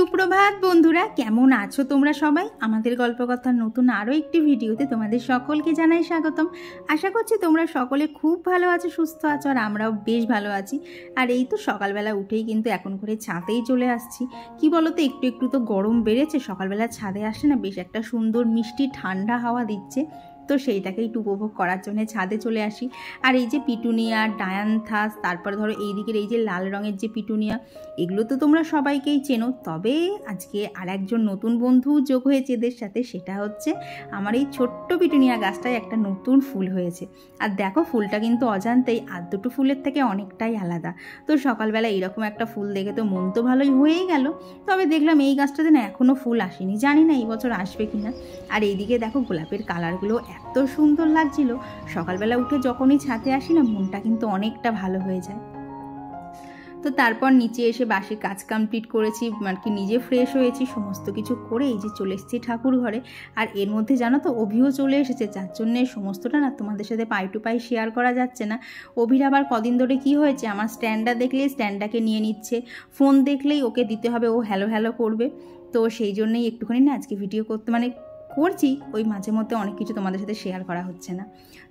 সুপ্রভাত বন্ধুরা, কেমন আছো তোমরা সবাই? আমাদের গল্পকথার নতুন আরও একটি ভিডিওতে তোমাদের সকলকে জানাই স্বাগতম। আশা করছি তোমরা সকলে খুব ভালো আছো, সুস্থ আছো, আর আমরাও বেশ ভালো আছি। আর এই তো সকালবেলা উঠেই কিন্তু এখন করে ছাদেই চলে আসছি। কি বলো তো, একটু একটু তো গরম বেড়েছে, সকালবেলা ছাদে আসলে না বেশ একটা সুন্দর মিষ্টি ঠান্ডা হাওয়া দিচ্ছে, তো সেইটাকে একটু উপভোগ করার জন্য ছাদে চলে আসি। আর এই যে পিটুনিয়া, ডায়ান্থাস, তারপরে ধরো এই দিকের এই যে লাল রঙের যে পিটুনিয়া, এগুলো তো তোমরা সবাইকেই চেনো। তবে আজকে আর একজন নতুন বন্ধু যোগ হয়েছে এদের সাথে, সেটা হচ্ছে আমার এই ছোট্ট পিটুনিয়া গাছটায় একটা নতুন ফুল হয়েছে। আর দেখো, ফুলটা কিন্তু অজান্তেই আর দুটো ফুলের থেকে অনেকটাই আলাদা। তো সকালবেলা এইরকম একটা ফুল দেখে তো মন তো ভালোই হয়েই গেল। তবে দেখলাম এই গাছটাতে না এখনও ফুল আসেনি, জানি না এই বছর আসবে কিনা। আর এইদিকে দেখো, গোলাপের কালারগুলো এত সুন্দর লাগছিল। সকালবেলা উঠে যখনই ছাদে আসি না, মনটা কিন্তু অনেকটা ভালো হয়ে যায়। তো তারপর নিচে এসে বাসি কাজ কমপ্লিট করেছি, মানে কি নিজে ফ্রেশ হয়েছি, সমস্ত কিছু করে এই যে চলে এসেছি ঠাকুর ঘরে। আর এর মধ্যে জানো তো, অভিও চলে এসেছে, যার জন্যে সমস্তটা না তোমাদের সাথে পাই টু পাই শেয়ার করা যাচ্ছে না। অভির আবার কদিন ধরে কি হয়েছে, আমার স্ট্যান্ডটা দেখলেই স্ট্যান্ডটাকে নিয়ে নিচ্ছে, ফোন দেখলেই ওকে দিতে হবে, ও হ্যালো হ্যালো করবে। তো সেই জন্যই একটুখানি না আজকে ভিডিও করতে করছি, ওই মাঝে মধ্যে অনেক কিছু তোমাদের সাথে শেয়ার করা হচ্ছে না।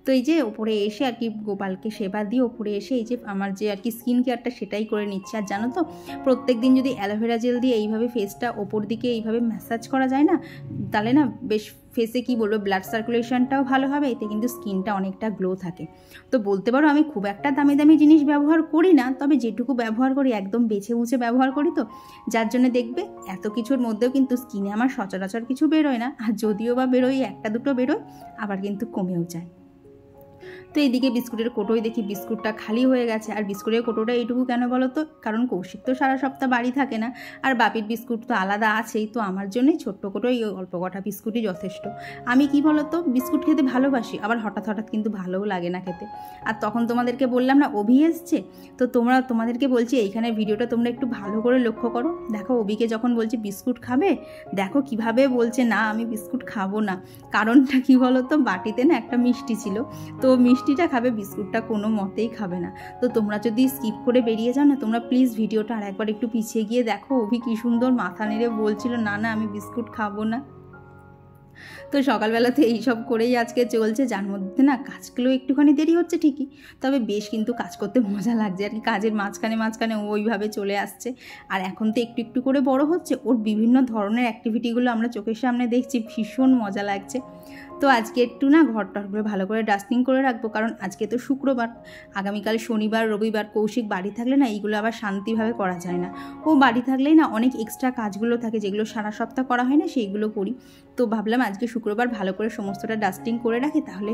তো এই যে ওপরে এসে আর কি গোপালকে সেবা দিয়ে ওপরে এসে এই যে আমার যে আর কি স্কিন কেয়ারটা সেটাই করে নিচ্ছি। আর জানো তো, প্রত্যেক দিন যদি অ্যালোভেরা জেল দিয়ে এইভাবে ফেসটা ওপর দিকে এইভাবে ম্যাসাজ করা যায় না, তাহলে না বেশ ফেসে কি বলবো, ব্লাড সার্কুলেশনটাও ভালো হবে, এতে কিন্তু স্কিনটা অনেকটা গ্লো থাকে। তো বলতে পারো আমি খুব একটা দামি দামি জিনিস ব্যবহার করি না, তবে যেটুকু ব্যবহার করি একদম বেছে বুঝে ব্যবহার করি, তো যার জন্য দেখবে এত কিছুর মধ্যেও কিন্তু স্কিনে আমার সচরাচর কিছু বেরোয় না। আর যদিও বা বেরোয়, একটা দুটো বেরোয়, আবার কিন্তু কমেও যায়। তো এইদিকে বিস্কুটের কোটোই দেখি বিস্কুটটা খালি হয়ে গেছে। আর বিস্কুটের কোটোটা এইটুকু কেন বলো তো, কারণ কৌশিক তো সারা সপ্তাহ বাড়ি থাকে না, আর বাপির বিস্কুট তো আলাদা আছেই, তো আমার জন্যই ছোট্ট কোটোই অল্প কটা বিস্কুটই যথেষ্ট। আমি কি বলো তো, বিস্কুট খেতে ভালোবাসি, আবার হঠাৎ হঠাৎ কিন্তু ভালোও লাগে না খেতে। আর তখন তোমাদেরকে বললাম না অভি এসছে, তো তোমাদেরকে বলছি এইখানে ভিডিওটা তোমরা একটু ভালো করে লক্ষ্য করো। দেখো, অভিকে যখন বলছি বিস্কুট খাবে, দেখো কিভাবে বলছে না আমি বিস্কুট খাবো না। কারণটা কি বলো তো, বাটিতে না একটা মিষ্টি ছিল, তো মিষ্টিটা খাবে, বিস্কুটটা কোনো মতেই খাবে না। তো তোমরা যদি স্কিপ করে বেরিয়ে যাও না, তোমরা প্লিজ ভিডিওটা আর একবার একটু পিছিয়ে গিয়ে দেখো, অভি কি সুন্দর মাথা নেড়ে বলছিল না না আমি বিস্কুট খাবো না। তো সকালবেলাতে এইসব করেই আজকে চলছে, যার মধ্যে না কাজগুলো একটুখানি দেরি হচ্ছে ঠিকই, তবে বেশ কিন্তু কাজ করতে মজা লাগছে আর কি। কাজের মাঝখানে মাঝখানে ওইভাবে চলে আসছে। আর এখন তো একটু একটু করে বড় হচ্ছে, ওর বিভিন্ন ধরনের অ্যাক্টিভিটিগুলো আমরা চোখের সামনে দেখছি, ভীষণ মজা লাগছে। তো আজকে একটু না ঘর টরগুলো ভালো করে ডাস্টিং করে রাখবো, কারণ আজকে তো শুক্রবার, আগামীকাল শনিবার রবিবার কৌশিক বাড়ি থাকলে না এইগুলো আবার শান্তিভাবে করা যায় না। ও বাড়ি থাকলেই না অনেক এক্সট্রা কাজগুলো থাকে, যেগুলো সারা সপ্তাহ করা হয় না, সেইগুলো করি। তো ভাবলাম আজকে শুক্রবার ভালো করে সমস্তটা ডাস্টিং করে রাখি, তাহলে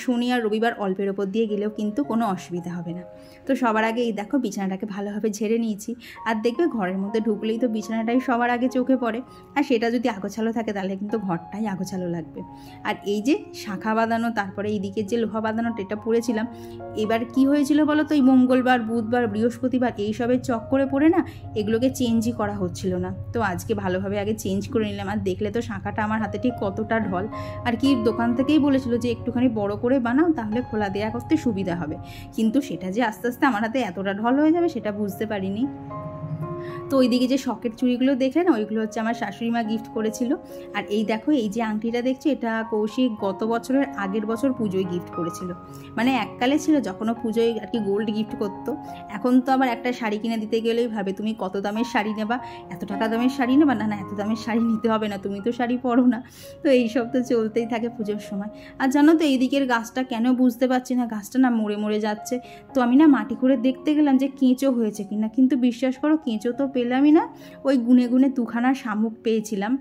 শনি আর রবিবার অল্পের ওপর দিয়ে গেলেও কিন্তু কোনো অসুবিধা হবে না। তো সবার আগে এই দেখো, বিছানাটাকে ভালোভাবে ঝেড়ে নিয়েছি। আর দেখবে ঘরের মধ্যে ঢুকলেই তো বিছানাটাই সবার আগে চোখে পড়ে, আর সেটা যদি আগোছালো থাকে তাহলে কিন্তু ঘরটাই আগোছালো লাগবে। আর এই যে শাখা বাঁধানো, তারপরে এইদিকে যে লোহা বাঁধানোটা এটা পড়েছিলাম, এবার কি হয়েছিল বলো তো, এই মঙ্গলবার বুধবার বৃহস্পতিবার এইসবের চক্করে পড়ে না এগুলোকে চেঞ্জই করা হচ্ছিল না। তো আজকে ভালোভাবে আগে চেঞ্জ করে নিলাম। আর দেখলে তো শাখাটা আমার হাতে ঠিক কতটা ঢল, আর কি দোকান থেকেই বলেছিল যে একটুখানি বড় করে বানাও, তাহলে খোলা দেয়া করতে সুবিধা হবে, কিন্তু সেটা যে আস্তে আস্তে আমার হাতে এতটা ঢল হয়ে যাবে সেটা বুঝতে পারিনি। তো ওইদিকে যে শখের চুড়িগুলো দেখলে না, ওইগুলো হচ্ছে আমার শাশুড়ি মা গিফট করেছিল। আর এই দেখো, এই যে আংটিটা দেখছো, এটা কৌশিক গত বছরের আগের বছর পুজোয় গিফট করেছিল। মানে এককালে ছিল যখনও পুজোয় আর কি গোল্ড গিফট করতো। এখন তো আবার একটা শাড়ি কিনে দিতে গেলেই ভাবে তুমি কত দামের শাড়ি নেবা, এত টাকা দামের শাড়ি নেবা, না না এত দামের শাড়ি নিতে হবে না, তুমি তো শাড়ি পরো না। তো এইসব তো চলতেই থাকে পুজোর সময়। আর জানো তো, এইদিকের গাছটা কেন বুঝতে পারছি না, গাছটা না মরে মরে যাচ্ছে। তো আমি না মাটি করে দেখতে গেলাম যে কেঁচো হয়েছে কিনা, কিন্তু বিশ্বাস করো কেঁচো তো পেলামই না। ওই গুনে গুনে দুখানা শামুক পেয়েছিলাম,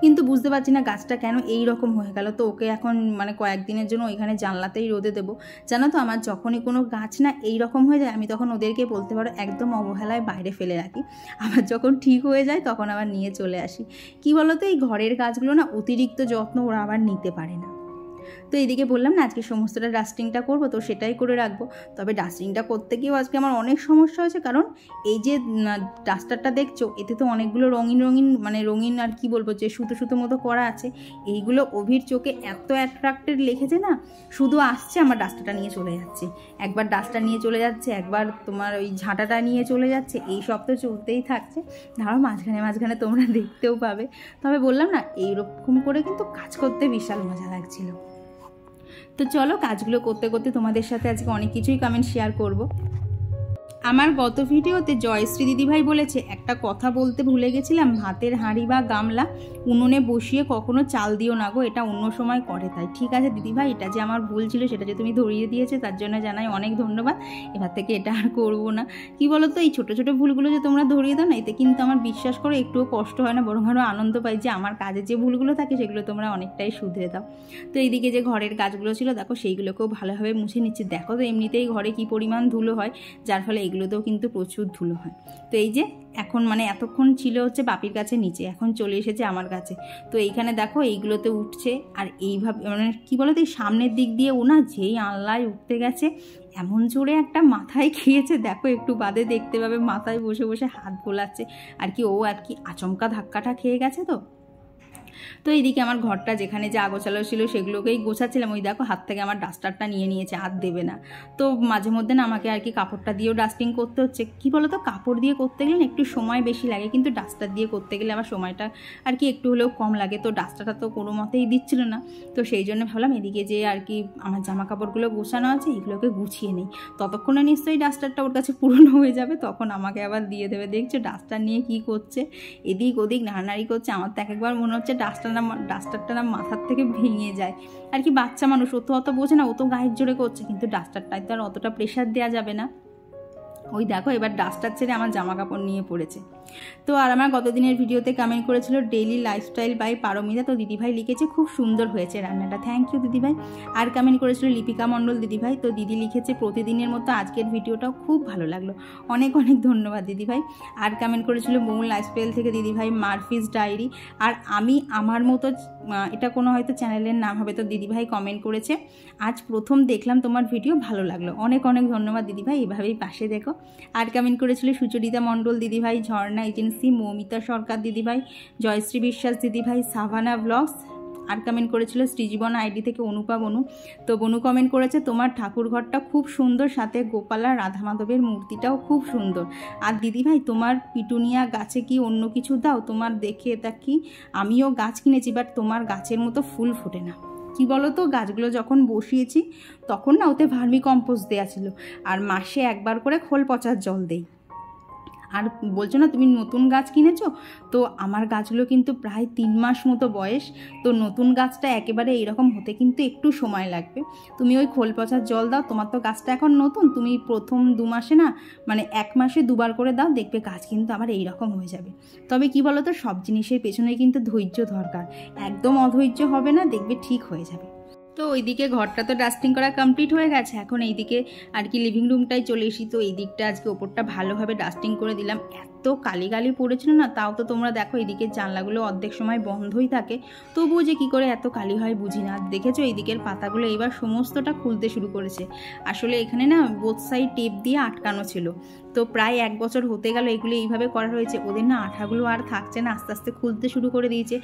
কিন্তু বুঝতে পারছি না গাছটা কেন এই রকম হয়ে গেল। তো ওকে এখন কয়েকদিনের জন্য ওইখানে জানলাতেই রোদে দেবো। জানো তো, আমার যখনই কোনো গাছ না এই রকম হয়ে যায়, আমি তখন ওদেরকে বলতে পারো একদম অবহেলায় বাইরে ফেলে রাখি। আবার যখন ঠিক হয়ে যায় তখন আবার নিয়ে চলে আসি। কি বলো তো, এই ঘরের গাছগুলো না অতিরিক্ত যত্ন ওরা আবার নিতে পারে না। তো এইদিকে বললাম না আজকে সমস্তটা ডাস্টিংটা করবো, তো সেটাই করে রাখবো। তবে ডাস্টিংটা করতে গিয়েও আজকে আমার অনেক সমস্যা হয়েছে, কারণ এই যে ডাস্টারটা দেখছো এতে তো অনেকগুলো রঙিন রঙিন মানে রঙিন আর কি বলবো যে সুতো সুতো মতো করা আছে। এইগুলো অভির চোখে এত অ্যাট্রাক্টেড লেগেছে না, শুধু আসছে আমার ডাস্টারটা নিয়ে চলে যাচ্ছে, একবার ডাস্টার নিয়ে চলে যাচ্ছে, একবার তোমার ওই ঝাঁটাটা নিয়ে চলে যাচ্ছে, এই সব তো চলতেই থাকছে। ধরো মাঝখানে মাঝখানে তোমরা দেখতেও পাবে। তবে বললাম না এইরকম করে কিন্তু কাজ করতে বিশাল মজা লাগছিল। তো চলো কাজগুলো করতে করতে তোমাদের সাথে আজকে অনেক কিছুই কমেন্ট শেয়ার করব। আমার গত ভিডিওতে জয়শ্রী দিদিভাই বলেছে একটা কথা বলতে ভুলে গেছিলাম, ভাতের হাঁড়ি বা গামলা উনুনে বসিয়ে কখনো চাল দিও না গো, এটা অন্য সময় করে তাই। ঠিক আছে দিদিভাই, এটা যে আমার ভুল ছিল সেটা যে তুমি ধরিয়ে দিয়েছে তার জন্য জানাই অনেক ধন্যবাদ। এবার থেকে এটা আর করবো না। কি বলো তো, এই ছোটো ছোটো ভুলগুলো যে তোমরা ধরিয়ে দাও না, এতে কিন্তু আমার বিশ্বাস করো একটুও কষ্ট হয় না, বরং আরও আনন্দ পাই যে আমার কাজের যে ভুলগুলো থাকে সেগুলো তোমরা অনেকটাই শুধরে দাও। তো এইদিকে যে ঘরের কাজগুলো ছিল দেখো সেইগুলোকেও ভালোভাবে মুছে নিচ্ছি। দেখো তো এমনিতেই ঘরে কী পরিমাণ ধুলো হয়, যার ফলে এগুলোতেও কিন্তু প্রচুর ধুলো হয়। তো এই যে এখন মানে এতক্ষণ ছিল হচ্ছে বাপির কাছে নিচে, এখন চলে এসেছে আমার কাছে। তো এইখানে দেখো এইগুলোতে উঠছে, আর এইভাবে মানে কী বলো তো এই সামনের দিক দিয়ে ও না যেই আল্লায় উঠতে গেছে এমন জোরে একটা মাথায় খেয়েছে, দেখো একটু বাদে দেখতে পাবে মাথায় বসে বসে হাত বোলাচ্ছে আর কি, ও আর কি আচমকা ধাক্কাটা খেয়ে গেছে। তো এইদিকে আমার ঘরটা যেখানে যা গোছালো ছিল সেগুলোকেই গোছাচ্ছিলাম, ওই দেখো হাত থেকে আমার ডাস্টারটা নিয়ে নিয়েছে, হাত দেবে না। তো মাঝে মধ্যে না আমাকে আর কি কাপড়টা দিয়েও ডাস্টিং করতে হচ্ছে। কি বলো তো, কাপড় দিয়ে করতে গেলে না একটু সময় বেশি লাগে, কিন্তু ডাস্টার দিয়ে করতে গেলে আবার সময়টা আর কি একটু হলেও কম লাগে। তো ডাস্টারটা তো কোনো মতেই দিচ্ছিল না, তো সেই জন্য ভাবলাম এদিকে যে আর কি আমার জামা কাপড়গুলো গোছানো আছে এগুলোকে গুছিয়ে নিই, ততক্ষণে নিশ্চয়ই ডাস্টারটা ওর কাছে পুরনো হয়ে যাবে, তখন আমাকে আবার দিয়ে দেবে। দেখছো ডাস্টার নিয়ে কি করছে, এদিক ওদিক নাড়ানাড়ি করছে। আমার তো এক একবার মনে হচ্ছে ডাস্টারটা না মাথার থেকে ভেঙে যায় আর কি। বাচ্চা মানুষ, ও তো অত বোঝে না, ও তো গায়ের জোরে করছে, কিন্তু ডাস্টারটায় তো আর অতটা প্রেশার দেওয়া যাবে না। ওই দেখো এবার ডাস্টার ছেড়ে আমার জামা কাপড় নিয়ে পড়েছে। তো আর আমার গতদিনের ভিডিওতে কমেন্ট করেছিল ডেইলি লাইফস্টাইল বাই পারমিতা, তো দিদিভাই লিখেছে খুব সুন্দর হয়েছে রান্নাটা, থ্যাংক ইউ দিদিভাই। আর কমেন্ট করেছিল লিপিকা মণ্ডল দিদিভাই, তো দিদি লিখেছে প্রতিদিনের মতো আজকের ভিডিওটাও খুব ভালো লাগলো, অনেক অনেক ধন্যবাদ দিদিভাই। আর কমেন্ট করেছিল মৌল লাইফস্টাইল থেকে দিদিভাই মারফিস ডায়েরি, আর আমি আমার মতো, এটা কোনো হয়তো চ্যানেলের নাম হবে। তো দিদিভাই কমেন্ট করেছে আজ প্রথম দেখলাম তোমার ভিডিও, ভালো লাগলো, অনেক অনেক ধন্যবাদ দিদিভাই, এভাবেই পাশে দেখো। আর কমেন্ট করেছিল সুচরিতা মণ্ডল দিদিভাই, ঝর্ণা এজেন্সি, মৌমিতা সরকার দিদিভাই, জয়শ্রী বিশ্বাস দিদিভাই, সাভানা ব্লগস। আর কমেন্ট করেছিল শ্রীজীবন আইডি থেকে অনুপা বনু। তো বনু কমেন্ট করেছে তোমার ঠাকুর ঘরটা খুব সুন্দর, সাথে গোপালা রাধা মাধবের মূর্তিটাও খুব সুন্দর। আর দিদিভাই তোমার পিটুনিয়া গাছে কি অন্য কিছু দাও, তোমার দেখে এটা কি, আমিও গাছ কিনেছি বাট তোমার গাছের মতো ফুল ফোটে না। কি বলো তো, গাছগুলো যখন বসিয়েছি তখন না ওতে ভার্মি কম্পোস্ট দেওয়া ছিল, আর মাসে একবার করে খোল পচার জল দেই। আর বলছো না তুমি নতুন গাছ কিনেছো, তো আমার গাছগুলো কিন্তু প্রায় 3 মাস মতো বয়স, তো নতুন গাছটা একেবারে এইরকম হতে কিন্তু একটু সময় লাগবে। তুমি ওই খোল পচার জল দাও, তোমার তো গাছটা এখন নতুন, তুমি প্রথম 2 মাসে না মানে 1 মাসে 2 বার করে দাও, দেখবে গাছ কিন্তু আবার এইরকম হয়ে যাবে। তবে কি বলো তো, সব জিনিসের পেছনে কিন্তু ধৈর্য দরকার, একদম অধৈর্য হবে না, দেখবে ঠিক হয়ে যাবে। তো ওইদিকে ঘরটা তো ডাস্টিং করা কমপ্লিট হয়ে গেছে, এখন এইদিকে আর কি লিভিং রুমটাই চলে এসি। তো এই দিকটা আজকে ওপরটা ভালোভাবে ডাস্টিং করে দিলাম, এত কালি গালি পড়েছিল না, তাও তো তোমরা দেখো এইদিকের জানলাগুলো অর্ধেক সময় বন্ধই থাকে, তবুও যে কী করে এত কালি হয় বুঝি না। দেখেছো এইদিকের পাতাগুলো এবার সমস্তটা খুলতে শুরু করেছে, আসলে এখানে না বোথ সাইড টেপ দিয়ে আটকানো ছিল, তো প্রায় 1 বছর হতে গেল এগুলো এইভাবে করা হয়েছে, ওদের না আঠাগুলো আর থাকছে না, আস্তে আস্তে খুলতে শুরু করে দিয়েছে।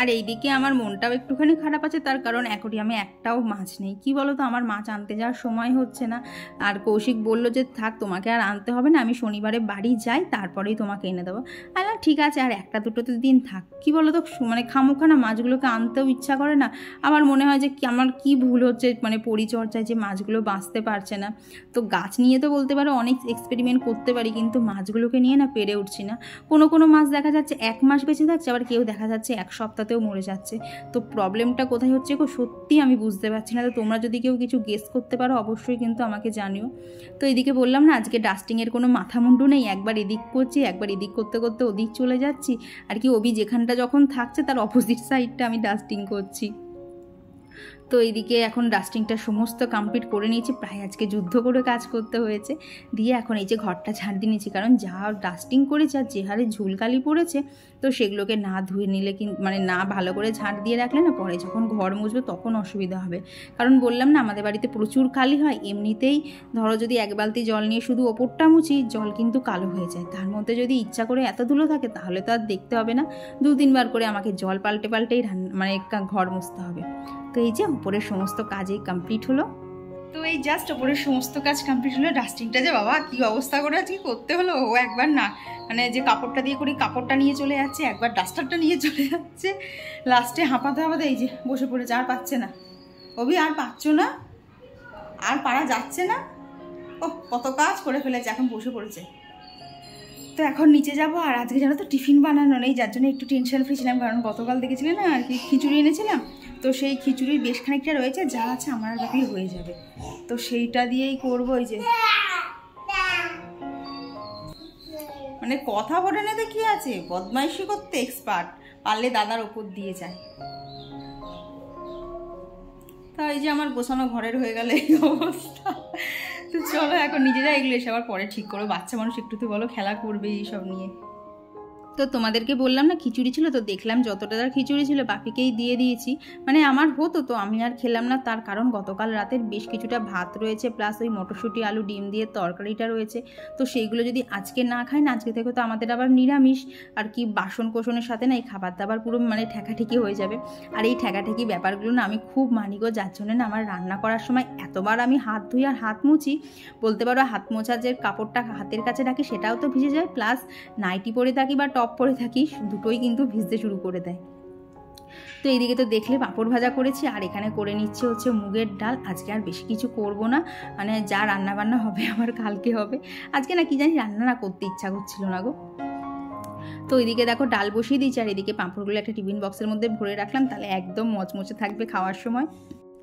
আর এইদিকে আমার মনটাও একটুখানি খারাপ আছে, তার কারণ অ্যাকোয়ারিয়ামে একটাও মাছ নেই। কি বলো তো, আমার মাছ আনতে যাওয়ার সময় হচ্ছে না, আর কৌশিক বললো যে থাক তোমাকে আর আনতে হবে না, আমি শনিবারে বাড়ি যাই তারপরেই তোমাকে এনে দেবো। আর ঠিক আছে, আর 1-2টো দিন থাক। কি বলো তো, মানে খামোখা না মাছগুলোকে আনতেও ইচ্ছা করে না, আমার মনে হয় যে আমার কি ভুল হচ্ছে মানে পরিচর্যায়, যে মাছগুলো বাঁচতে পারছে না। তো গাছ নিয়ে তো বলতে পারো অনেক এক্সপেরিমেন্ট করতে পারি, কিন্তু মাছগুলোকে নিয়ে না পেরে উঠছি না। কোনো মাছ দেখা যাচ্ছে 1 মাস বেঁচে থাকছে, আবার কেউ দেখা যাচ্ছে 1 সপ্তাহতেও মরে যাচ্ছে। তো প্রবলেমটা কোথায় হচ্ছে গো, সত্যি আমি বুঝতে পারছি না। তো তোমরা যদি কেউ কিছু গেস করতে পারো অবশ্যই কিন্তু আমাকে জানিও। তো এদিকে বললাম না আজকে ডাস্টিংয়ের কোনো মাথা মুন্ডু নেই, একবার এদিক করছি, একবার এদিক করতে করতে ওদিক চলে যাচ্ছি আর কি। অবি যেখানটা যখন থাকছে তার অপোজিট সাইডটা আমি ডাস্টিং করছি। তো এইদিকে এখন ডাস্টিংটা সমস্ত কমপ্লিট করে নিয়েছি, প্রায় আজকে যুদ্ধ করে কাজ করতে হয়েছে। দিয়ে এখন এই যে ঘরটা ঝাড় দিয়ে নিয়েছি, কারণ যা ডাস্টিং করেছে আর যে হারে ঝুলকালি পড়েছে, তো সেগুলোকে না ধুয়ে নিলে মানে না ভালো করে ঝাড় দিয়ে রাখলে না পরে যখন ঘর মুছবে তখন অসুবিধা হবে। কারণ বললাম না আমাদের বাড়িতে প্রচুর কালি হয়, এমনিতেই ধরো যদি এক বালতি জল নিয়ে শুধু ওপরটা মুছি, জল কিন্তু কালো হয়ে যায়। তার মধ্যে যদি ইচ্ছা করে এত ধুলো থাকে তাহলে তো আর দেখতে হবে না, 2-3 বার করে আমাকে জল পাল্টেই মানে ঘর মুছতে হবে। তো এই যে উপরের সমস্ত কাজই কমপ্লিট হলো। তো এই জাস্ট উপরের সমস্ত কাজ কমপ্লিট হলো। ডাস্টিংটা যে বাবা কী অবস্থা করে আজকে করতে হলো, ও একবার না মানে যে কাপড়টা দিয়ে করি কাপড়টা নিয়ে চলে যাচ্ছে, একবার ডাস্টারটা নিয়ে চলে যাচ্ছে, লাস্টে হাঁপাতে এই যে বসে পড়েছে, আর পাচ্ছে না। অভি আর পাচ্ছ না, আর পারা যাচ্ছে না, ও কত কাজ করে ফেলেছে, এখন বসে পড়েছে। তো এখন নিচে যাব, আর আজকে জানো তো টিফিন বানানো নেই, যার জন্য একটু টেনশন ফ্রি ছিলাম, কারণ গতকাল দেখেছিলেন না আর কি খিচুড়ি এনেছিলাম, তো সেই খিচুড়ির বেশ খানিকটা রয়েছে, যা আছে আমার আর বাকি হয়ে যাবে, তো সেইটা দিয়েই করবো। ওই যে মানে কথা বলে না, কি আছে, বদমাইশি করতে এক্সপার্ট, পারলে দাদার ওপর দিয়ে যায়। তা এই যে আমার গোছানো ঘরের হয়ে গেল এই অবস্থা। তো চলো এখন নিজেরা এগুলো এসে আবার পরে ঠিক করো, বাচ্চা মানুষ একটু তো বলো খেলা করবে এইসব নিয়ে। তো তোমাদেরকে বললাম না খিচুড়ি ছিল, তো দেখলাম যতটা তার খিচুড়ি ছিল বাপিকেই দিয়ে দিয়েছি, মানে আমার হতো তো আমি আর খেলাম না, তার কারণ গতকাল রাতের বেশ কিছুটা ভাত রয়েছে, প্লাস ওই মটরশুঁটি আলু ডিম দিয়ে তরকারিটা রয়েছে, তো সেইগুলো যদি আজকে না খাই না, আজকে থেকে তো আমাদের আবার নিরামিষ আর কি, বাসন কোসনের সাথে না এই খাবার দাবার পুরো মানে ঠেকাঠেকি হয়ে যাবে। আর এই ঠেকাঠেকি ব্যাপারগুলো না আমি খুব মানি গো, যার জন্য না আমার রান্না করার সময় এতবার আমি হাত ধুই আর হাত মুছি, বলতে পারো হাত মোছার যে কাপড়টা হাতের কাছে রাখি সেটাও তো ভিজে যায়, প্লাস নাইটি পরে থাকি বা টপ পরে থাকি দুটোই কিন্তু ভিজতে শুরু করে দেয়। তো এইদিকে তো দেখলে পাঁপড় ভাজা করেছি, আর এখানে করে নিচ্ছে হচ্ছে মুগের ডাল। আজকে আর বেশি কিছু করব না, মানে যা রান্না বান্না হবে আমার কালকে হবে, আজকে না কি জানি রান্না না করতে ইচ্ছা করছিল না গো। তো ওইদিকে দেখো ডাল বসিয়ে দিয়েছি, আর এদিকে পাঁপড়গুলো একটা টিফিন বক্সের মধ্যে ভরে রাখলাম, তাহলে একদম মচমচে থাকবে খাওয়ার সময়।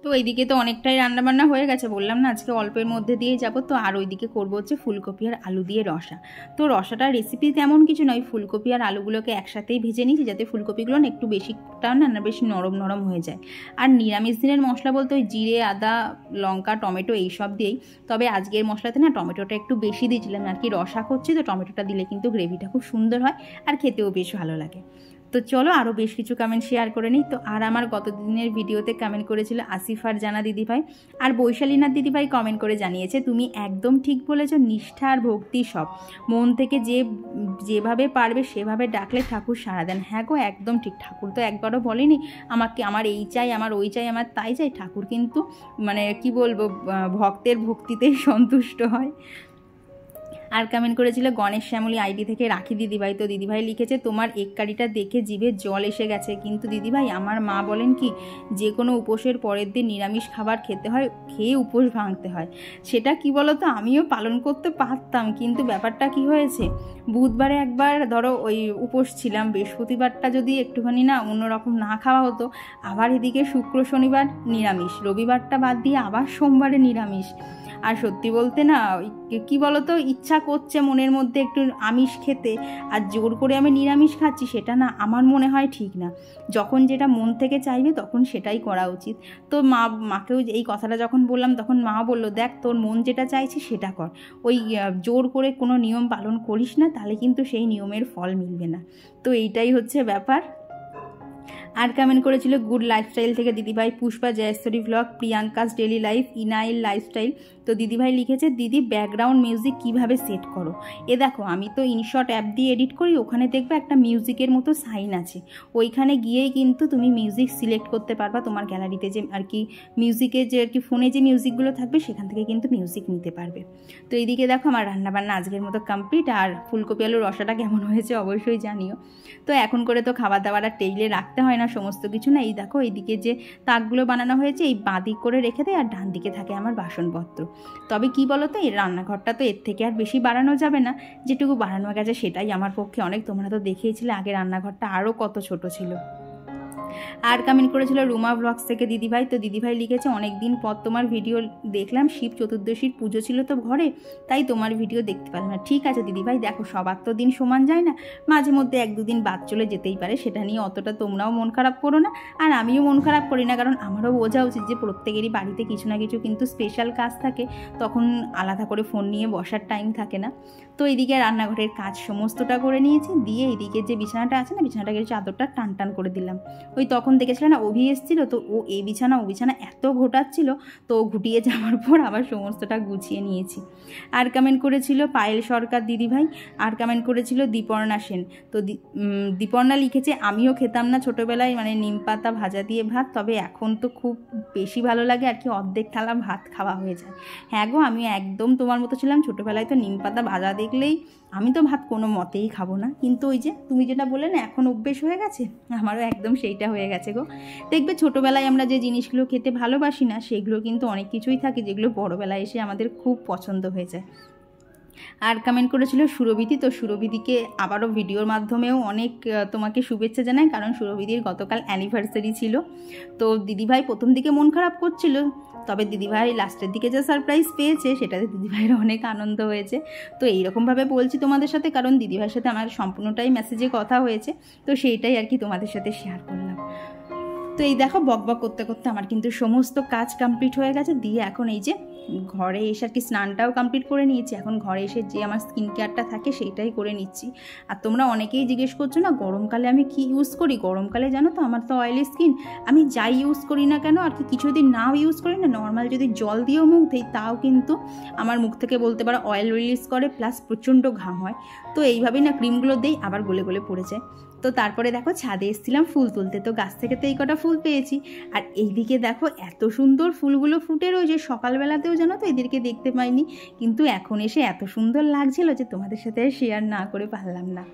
তো এইদিকে তো অনেকটাই রান্নাবান্না হয়ে গেছে, বললাম না আজকে অল্পের মধ্যে দিয়ে যাব। তো আর ওইদিকে করবো হচ্ছে ফুলকপি আর আলু দিয়ে রসা। তো রসাটার রেসিপি তেমন কিছু নয়, ফুলকপি আর আলুগুলোকে একসাথেই ভেজে নিয়েছি, যাতে ফুলকপিগুলো না একটু বেশিটা না বেশি নরম নরম হয়ে যায়। আর নিরামিষ দিনের মশলা বলতে ওই জিরে, আদা, লঙ্কা, টমেটো এইসব দিয়েই, তবে আজকের মশলাতে না টমেটোটা একটু বেশি দিয়েছিলাম আর কি, রসা করছি তো টমেটোটা দিলে কিন্তু গ্রেভিটা খুব সুন্দর হয় আর খেতেও বেশ ভালো লাগে। তো চলো আরও বেশ কিছু কমেন্ট শেয়ার করে নিই। তো আর আমার গত দিনের ভিডিওতে কমেন্ট করেছিল আসিফার জানা দিদিভাই আর বৈশালীনাথ দিদিভাই, কমেন্ট করে জানিয়েছে তুমি একদম ঠিক বলেছো, নিষ্ঠা আর ভক্তি সব মন থেকে যেভাবে পারবে সেভাবে ডাকলে ঠাকুর সাড়া দেন। হ্যাঁ গো একদম ঠিক, ঠাকুর তো একবারও বলেনি আমাকে আমার এই চাই, আমার ওই চাই, আমার তাই চাই। ঠাকুর কিন্তু মানে কি বলবো, ভক্তের ভক্তিতেই সন্তুষ্ট হয়। আর কমেন্ট করেছিল গণেশ শ্যামলী আইডি থেকে রাখি দিদিভাই। তো দিদিভাই লিখেছে তোমার এক কারিটা দেখে জিভে জল এসে গেছে, কিন্তু দিদিভাই আমার মা বলেন কি যে কোনো উপোসের পরের দিন নিরামিষ খাবার খেতে হয়, খেয়ে উপোস ভাঙতে হয়। সেটা কি বলো তো আমিও পালন করতে পারতাম, কিন্তু ব্যাপারটা কি হয়েছে, বুধবারে একবার ধরো ওই উপোস ছিলাম, বৃহস্পতিবারটা যদি একটুখানি না অন্যরকম না খাওয়া হতো, আবার এদিকে শুক্র শনিবার নিরামিষ, রবিবারটা বাদ দিয়ে আবার সোমবারে নিরামিষ। আর সত্যি বলতে না কি বলতো, ইচ্ছা করছে মনের মধ্যে একটু আমিষ খেতে, আর জোর করে আমি নিরামিষ খাচ্ছি, সেটা না আমার মনে হয় ঠিক না। যখন যেটা মন থেকে চাইবে তখন সেটাই করা উচিত। তো মাকেও এই কথাটা যখন বললাম তখন মা বলল দেখ তোর মন যেটা চাইছে সেটা কর, ওই জোর করে কোনো নিয়ম পালন করিস না, তাহলে কিন্তু সেই নিয়মের ফল মিলবে না। তো এইটাই হচ্ছে ব্যাপার। আর কমেন্ট করেছিল গুড লাইফস্টাইল থেকে দিদিভাই, Pushpa Jayshwari blog, Priyanka's daily life, ইনাইল লাইফস্টাইল। তো দিদিভাই লিখেছে দিদি ব্যাকগ্রাউন্ড মিউজিক কিভাবে সেট করো। এ দেখো আমি তো ইনশট অ্যাপ দিয়ে এডিট করি, ওখানে দেখবে একটা মিউজিকের মতো সাইন আছে, ওইখানে গিয়েই কিন্তু তুমি মিউজিক সিলেক্ট করতে পারবা, তোমার গ্যালারিতে যে আর কি মিউজিকে যে আর কি ফোনে যে মিউজিকগুলো থাকবে সেখান থেকে কিন্তু মিউজিক নিতে পারবে। তো এইদিকে দেখো আমার রান্নাবান্না আজকের মতো কমপ্লিট। আর ফুলকপি আলুর রসাটা কেমন হয়েছে অবশ্যই জানিও। তো এখন করে তো খাবার দাবার আর টেবিলে রাখতে হয় না সমস্ত কিছু না, এই দেখো এইদিকে যে তাকগুলো বানানো হয়েছে এই বাঁদিক করে রেখে দেয়, আর ডান দিকে থাকে আমার বাসনপত্র। তবে কি বলো তো, এই রান্নাঘরটা তো এর থেকে আর বেশি বাড়ানো যাবে না, যেটুকু বাড়ানো গেছে সেটাই আমার পক্ষে অনেক। তোমরা তো দেখিয়েছিলে আগে রান্নাঘরটা আরও কত ছোট ছিল। আর কমেন্ট করেছিল রুমা ব্লগস থেকে দিদিভাই। তো দিদিভাই লিখেছে অনেক দিন পর তোমার ভিডিও দেখলাম, শিব চতুর্দশীর পুজো ছিল তো ঘরে, তাই তোমার ভিডিও দেখতে পারলাম না। ঠিক আছে দিদিভাই, দেখো সবার তো দিন সমান যায় না, মাঝে মধ্যে 1-2 দিন বাদ চলে যেতেই পারে, সেটা নিয়ে অতটা তোমরাও মন খারাপ করো না, আর আমিও মন খারাপ করি না, কারণ আমারও বোঝা উচিত যে প্রত্যেকেরই বাড়িতে কিছু না কিছু কিন্তু স্পেশাল কাজ থাকে, তখন আলাদা করে ফোন নিয়ে বসার টাইম থাকে না। তো এইদিকে রান্নাঘরের কাজ সমস্তটা করে নিয়েছি, দিয়ে এইদিকে যে বিছানাটা আছে না, বিছানাটাকে চাদরটা টান টান করে দিলাম। ওই তখন দেখেছিল না অভি এসেছিল, তো ও এই বিছানা ও বিছানা এত ঘোটাচ্ছিল, তো ঘুটিয়ে যাওয়ার পর আবার সমস্তটা গুছিয়ে নিয়েছি। আর কমেন্ট করেছিল পায়েল সরকার দিদিভাই, আর কমেন্ট করেছিল দীপর্ণা সেন। তো দীপর্ণা লিখেছে আমিও খেতাম না ছোটোবেলায়, মানে নিম পাতা ভাজা দিয়ে ভাত, তবে এখন তো খুব বেশি ভালো লাগে আর কি, অর্ধেক থালা ভাত খাওয়া হয়ে যায়। হ্যাঁ গো, আমি একদম তোমার মতো ছিলাম, ছোটোবেলায় তো নিম পাতা ভাজা দেখলেই আমি তো ভাত কোনো মতেই খাবো না, কিন্তু ওই যে তুমি যেটা বলে না এখন অভ্যেস হয়ে গেছে, আমারও একদম সেইটা হয়ে গেছে গো। দেখবে ছোটোবেলায় আমরা যে জিনিসগুলো খেতে ভালোবাসি না, সেগুলো কিন্তু অনেক কিছুই থাকে যেগুলো বড়োবেলায় এসে আমাদের খুব পছন্দ হয়ে যায়। আর কমেন্ট করেছিল সুরভিদি। তো সুরভিদিকে আবারও ভিডিওর মাধ্যমেও অনেক তোমাকে শুভেচ্ছা জানাই, কারণ সুরভিদির গতকাল অ্যানিভার্সারি ছিল। তো দিদিভাই প্রথম দিকে মন খারাপ করছিল, তবে দিদিভাই লাস্টের দিকে যে সারপ্রাইজ পেয়েছে সেটাতে দিদিভাইয়ের অনেক আনন্দ হয়েছে। তো এইরকমভাবে বলছি তোমাদের সাথে, কারণ দিদিভাইয়ের সাথে আমার সম্পূর্ণটাই মেসেজে কথা হয়েছে, তো সেইটাই আর কি তোমাদের সাথে শেয়ার করলাম। তো এই দেখো বকবক করতে করতে আমার কিন্তু সমস্ত কাজ কমপ্লিট হয়ে গেছে, দিয়ে এখন এই যে ঘরে এসে আর কি স্নানটাও কমপ্লিট করে নিয়েছি। এখন ঘরে এসে যে আমার স্কিন কেয়ারটা থাকে সেইটাই করে নিচ্ছি। আর তোমরা অনেকেই জিজ্ঞেস করছো না গরমকালে আমি কি ইউজ করি। গরমকালে জানো তো আমার তো অয়েলি স্কিন, আমি যাই ইউজ করি না কেন আর কি, কিছু যদি নাও ইউজ করি না, নর্মাল যদি জল দিয়েও মুখ দিই তাও কিন্তু আমার মুখ থেকে বলতে পারো অয়েল রিলিজ করে, প্লাস প্রচণ্ড ঘাম হয়। তো এইভাবেই না ক্রিমগুলো দিই, আবার গলে গলে পড়ে যায়। তো তারপরে দেখো ছাদে এসেছিলাম ফুল তুলতে, তো গাছ থেকে তো এই কটা ফুল পেয়েছি। আর এইদিকে দেখো এত সুন্দর ফুলগুলো ফুটে রয়েছে, সকালবেলাতেও জানো তো এদেরকে দেখতে পাইনি, কিন্তু এখন এসে এত সুন্দর লাগছিল যে তোমাদের সাথে শেয়ার না করে পারলাম না।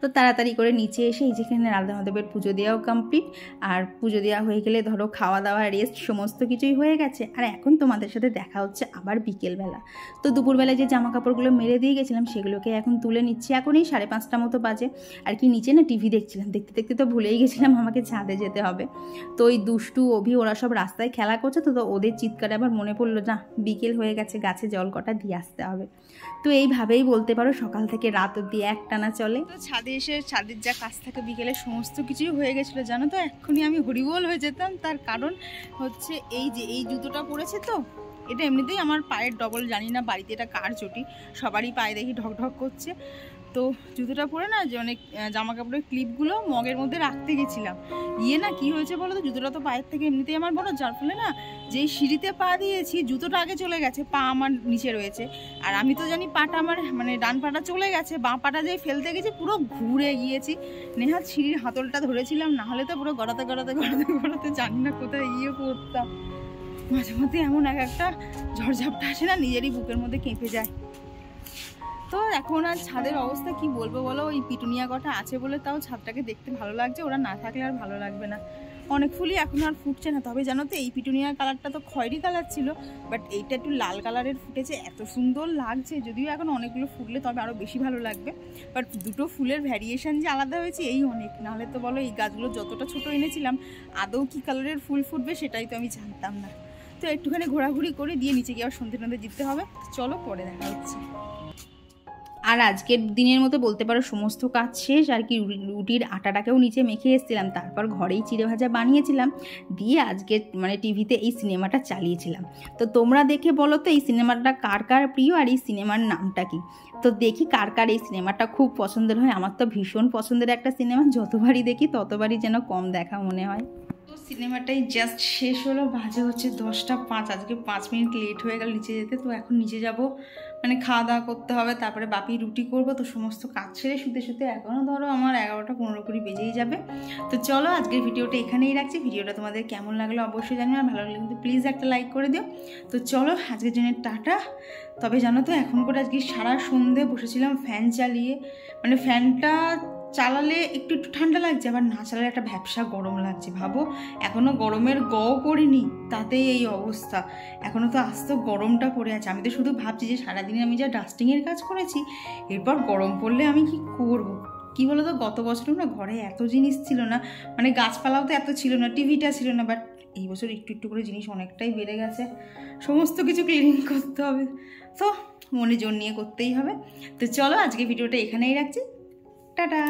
তো তাড়াতাড়ি করে নিচে এসে এই যেখানে রাধা মাধবের পুজো দেওয়াও কমপ্লিট, আর পুজো দেওয়া হয়ে গেলে ধরো খাওয়া দাওয়া রেস্ট সমস্ত কিছুই হয়ে গেছে। আর এখন তোমাদের সাথে দেখা হচ্ছে আবার বিকেলবেলা। তো দুপুরবেলায় যে জামা কাপড়গুলো মেরে দিয়ে গেছিলাম সেগুলোকে এখন তুলে নিচ্ছি, এখন এই 5:30 মতো বাজে আর কি। নিচে না টিভি দেখছিলাম, দেখতে দেখতে তো ভুলেই গেছিলাম আমাকে ছাদে যেতে হবে। তো ওই দুষ্টু অভি ওরা সব রাস্তায় খেলা করছে, তো ওদের চিৎকারে আবার মনে পড়লো না বিকেল হয়ে গেছে, গাছে জল কটা দিয়ে আসতে হবে। তো এইভাবেই বলতে পারো সকাল থেকে রাত অবধি একটানা চলে। তো ছাদে এসে ছাদের যা কাজ থাকে বিকেলে সমস্ত কিছুই হয়ে গেছিলো জানো তো, এক্ষুনি আমি হরিবোল হয়ে যেতাম। তার কারণ হচ্ছে এই যে এই জুতোটা পরেছে, তো এটা এমনিতেই আমার পায়ের ডবল, জানি না বাড়িতে এটা কার চটি, সবারই পায়ে দেখি ঢক ঢক করছে। তো জুতোটা পরে না যে অনেক জামা কাপড়ের ক্লিপগুলো মগের মধ্যে রাখতে গেছিলাম, গিয়ে না কি হয়েছে বলো তো, জুতোটা তো পায়ের থেকে এমনিতেই আমার বড়, যার ফলে না যেই সিঁড়িতে পা দিয়েছি জুতোটা আগে চলে গেছে, পা আমার নিচে রয়েছে। আর আমি তো জানি পাটা আমার মানে ডান পাটা চলে গেছে, বাঁ পাটা যেই ফেলতে গেছি পুরো ঘুরে গিয়েছি। নেহাত সিঁড়ির হাতলটা ধরেছিলাম, নাহলে তো পুরো গড়াতে গড়াতে গড়াতে গড়াতে জানি না কোথায় গিয়ে পড়তাম। মাঝে মধ্যে এমন একটা ঝড়ঝাপটা আসে না, নিজেরই বুকের মধ্যে কেঁপে যায়। তো এখন আর ছাদের অবস্থা কি বলবো বলো, ওই পিটুনিয়া কটা আছে বলে তাও ছাদটাকে দেখতে ভালো লাগছে, ওরা না থাকলে আর ভালো লাগবে না। অনেক ফুলই এখন আর ফুটছে না, তবে জানো তো এই পিটুনিয়ার কালারটা তো খয়েরি কালার ছিল, বাট এইটা একটু লাল কালারের ফুটেছে, এত সুন্দর লাগছে। যদিও এখন অনেকগুলো ফুটলে তবে আরও বেশি ভালো লাগবে, বাট দুটো ফুলের ভ্যারিয়েশন যে আলাদা হয়েছে এই অনেক, নাহলে তো বলো এই গাছগুলো যতটা ছোট এনেছিলাম আদৌ কি কালারের ফুল ফুটবে সেটাই তো আমি জানতাম না। তো একটুখানি ঘোরাঘুরি করে দিয়ে নিচে গিয়ে আবার সন্ধ্যে টন্ধে দিতে হবে। চলো পরে দেখা হচ্ছে। আর আজকের দিনের মতো বলতে পারো সমস্ত কাজ শেষ আর কি। রুটির আটাটাকেও নিচে মেখে এসেছিলাম, তারপর ঘরেই চিড়ে ভাজা বানিয়েছিলাম, দিয়ে আজকে মানে টিভিতে এই সিনেমাটা চালিয়েছিলাম। তো তোমরা দেখে বলো তো এই সিনেমাটা কার কার প্রিয় আর এই সিনেমার নামটা কি। তো দেখি কার কার এই সিনেমাটা খুব পছন্দের হয়। আমার তো ভীষণ পছন্দের একটা সিনেমা, যতবারই দেখি ততবারই যেন কম দেখা মনে হয়। তো সিনেমাটাই জাস্ট শেষ হলো, বাজে হচ্ছে 10:05। আজকে 5 মিনিট লেট হয়ে গেল নিচে যেতে। তো এখন নিচে যাব, মানে খাওয়া দাওয়া করতে হবে, তারপরে বাপি রুটি করব। তো সমস্ত কাজ ছেড়ে শুতে শুতে এখনও ধরো আমার 11টা 15 বেজেই যাবে। তো চলো আজকের ভিডিওটা এখানেই রাখছি। ভিডিওটা তোমাদের কেমন লাগলো অবশ্যই জানিও, আর ভালো লাগলে কিন্তু প্লিজ একটা লাইক করে দিও। তো চলো আজকের জন্য টাটা। তবে জানো তো এখন করে আজকে সারা সন্ধে বসেছিলাম ফ্যান চালিয়ে, মানে ফ্যানটা চালালে একটু একটু ঠান্ডা লাগছে, আবার না চালালে একটা ভ্যাপসা গরম লাগছে। ভাবো এখনও গরমের গও করিনি, তাতেই এই অবস্থা। এখনও তো আস্ত গরমটা পড়ে আছে। আমি তো শুধু ভাবছি যে সারাদিনে আমি যা ডাস্টিংয়ের কাজ করেছি, এরপর গরম পড়লে আমি কি করব। কী বলো তো, গত বছরও না ঘরে এত জিনিস ছিল না, মানে গাছপালাও তো এত ছিল না, টিভিটা ছিল না, বাট এই বছর একটু একটু করে জিনিস অনেকটাই বেড়ে গেছে, সমস্ত কিছু ক্লিনিং করতে হবে, তো মনে জোর নিয়ে করতেই হবে। তো চলো আজকে ভিডিওটা এখানেই রাখছি, টাটা।